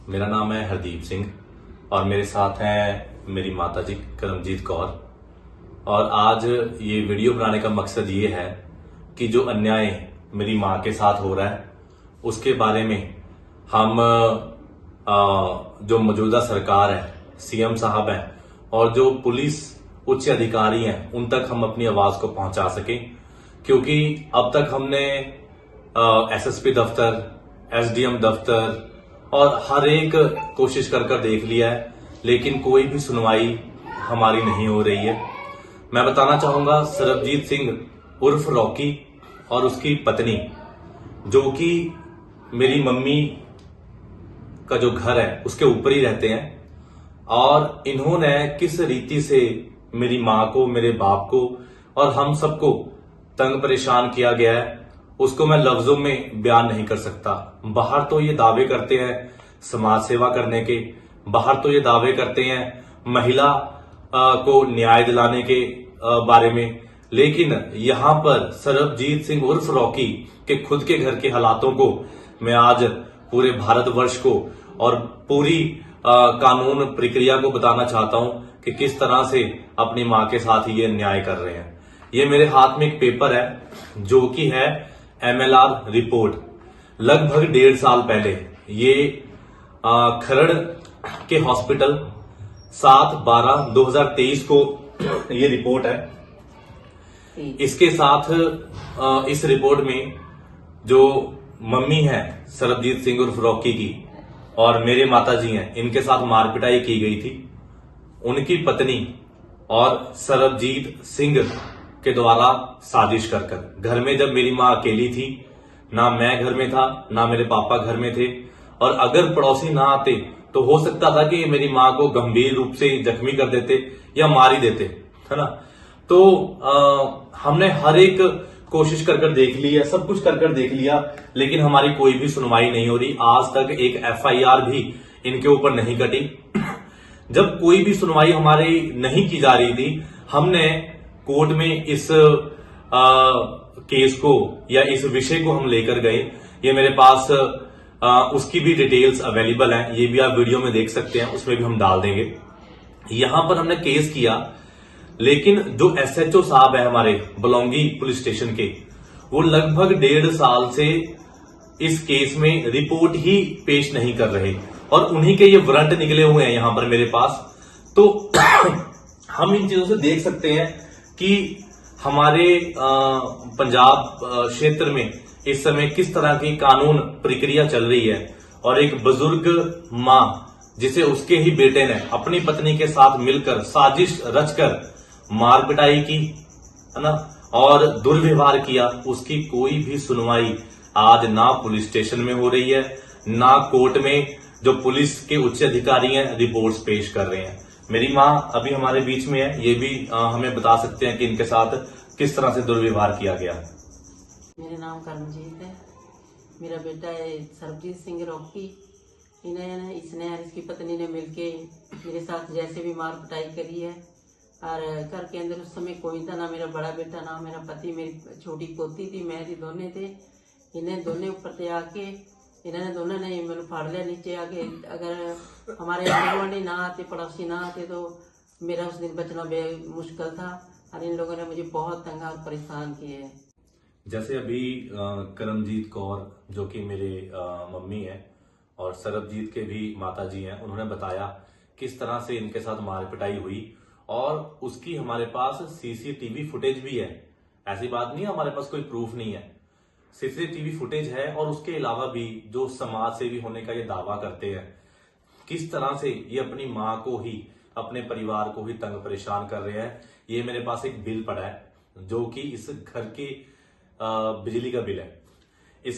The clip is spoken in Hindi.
मेरा नाम है हरदीप सिंह और मेरे साथ हैं मेरी माताजी करमजीत कौर। और आज ये वीडियो बनाने का मकसद ये है कि जो अन्याय मेरी माँ के साथ हो रहा है उसके बारे में हम जो मौजूदा सरकार है, सीएम साहब हैं और जो पुलिस उच्च अधिकारी हैं उन तक हम अपनी आवाज को पहुंचा सकें। क्योंकि अब तक हमने एसएसपी दफ्तर, एसडीएम दफ्तर और हर एक कोशिश कर देख लिया है, लेकिन कोई भी सुनवाई हमारी नहीं हो रही है। मैं बताना चाहूंगा सरबजीत सिंह उर्फ रॉकी और उसकी पत्नी, जो कि मेरी मम्मी का जो घर है उसके ऊपर ही रहते हैं, और इन्होंने किस रीति से मेरी माँ को, मेरे बाप को और हम सबको तंग परेशान किया गया है उसको मैं लफ्जों में बयान नहीं कर सकता। बाहर तो ये दावे करते हैं समाज सेवा करने के, बाहर तो ये दावे करते हैं महिला को न्याय दिलाने के बारे में, लेकिन यहां पर सरबजीत सिंह उर्फ रॉकी के खुद के घर के हालातों को मैं आज पूरे भारतवर्ष को और पूरी कानून प्रक्रिया को बताना चाहता हूं कि किस तरह से अपनी मां के साथ ये अन्याय कर रहे हैं। ये मेरे हाथ में एक पेपर है जो कि है एमएलआर रिपोर्ट। लगभग 1.5 साल पहले ये खरड़ के हॉस्पिटल 7/12/2023 को ये रिपोर्ट है। इसके साथ इस रिपोर्ट में जो मम्मी है सरबजीत सिंह उर्फ रॉकी की और मेरे माताजी हैं, इनके साथ मारपिटाई की गई थी। उनकी पत्नी और सरबजीत सिंह के द्वारा साजिश कर घर में, जब मेरी मां अकेली थी, ना मैं घर में था ना मेरे पापा घर में थे, और अगर पड़ोसी ना आते तो हो सकता था कि मेरी मां को गंभीर रूप से जख्मी कर देते या मार ही देते, है ना। तो हमने हर एक कोशिश कर देख ली है, सब कुछ कर देख लिया, लेकिन हमारी कोई भी सुनवाई नहीं हो रही। आज तक एक एफआईआर भी इनके ऊपर नहीं कटी। जब कोई भी सुनवाई हमारी नहीं की जा रही थी, हमने कोर्ट में इस केस को या इस विषय को हम लेकर गए। ये मेरे पास उसकी भी डिटेल्स अवेलेबल हैं, ये भी आप वीडियो में देख सकते हैं, उसमें भी हम डाल देंगे। यहां पर हमने केस किया, लेकिन जो एसएचओ साहब है हमारे बलौंगी पुलिस स्टेशन के, वो लगभग 1.5 साल से इस केस में रिपोर्ट ही पेश नहीं कर रहे, और उन्हीं के ये वारंट निकले हुए हैं यहां पर मेरे पास। तो हम इन चीजों से देख सकते हैं कि हमारे पंजाब क्षेत्र में इस समय किस तरह की कानून प्रक्रिया चल रही है। और एक बुजुर्ग मां जिसे उसके ही बेटे ने अपनी पत्नी के साथ मिलकर साजिश रचकर मार पिटाई की, है ना, और दुर्व्यवहार किया, उसकी कोई भी सुनवाई आज ना पुलिस स्टेशन में हो रही है, ना कोर्ट में जो पुलिस के उच्च अधिकारी हैं रिपोर्ट्स पेश कर रहे हैं। मेरी माँ अभी हमारे बीच में है, ये भी हमें बता सकते हैं कि इनके साथ किस तरह से दुर्व्यवहार किया गया। मेरा नाम करमजीत है, मेरा बेटा है सरबजीत सिंह रॉकी। इसने और इसकी पत्नी ने मिलके मेरे साथ जैसे भी मार पिटाई करी है, और घर के अंदर उस समय कोई था, ना मेरा बड़ा बेटा ना मेरा पति, मेरी छोटी पोती थी, मैं थी, दोनों थे। इन्हें दोनों ऊपर से आके इन्होंने दोनों ने मैंने फाड़ लिया नीचे आके। अगर हमारे गुआंढी ना आते, पड़ोसी ना आते, तो मेरा उस दिन बचना बेहद मुश्किल था, और इन लोगों ने मुझे बहुत तंग और परेशान किए है। जैसे अभी करमजीत कौर जो कि मेरे मम्मी है और सरबजीत के भी माताजी हैं, उन्होंने बताया किस तरह से इनके साथ मार पिटाई हुई, और उसकी हमारे पास सीसीटीवी फुटेज भी है। ऐसी बात नहीं है हमारे पास कोई प्रूफ नहीं है, सीसीटीवी फुटेज है। और उसके अलावा भी जो समाज सेवी होने का ये दावा करते हैं, किस तरह से ये अपनी माँ को ही, अपने परिवार को ही तंग परेशान कर रहे हैं। ये मेरे पास एक बिल पड़ा है जो कि इस घर के बिजली का बिल है।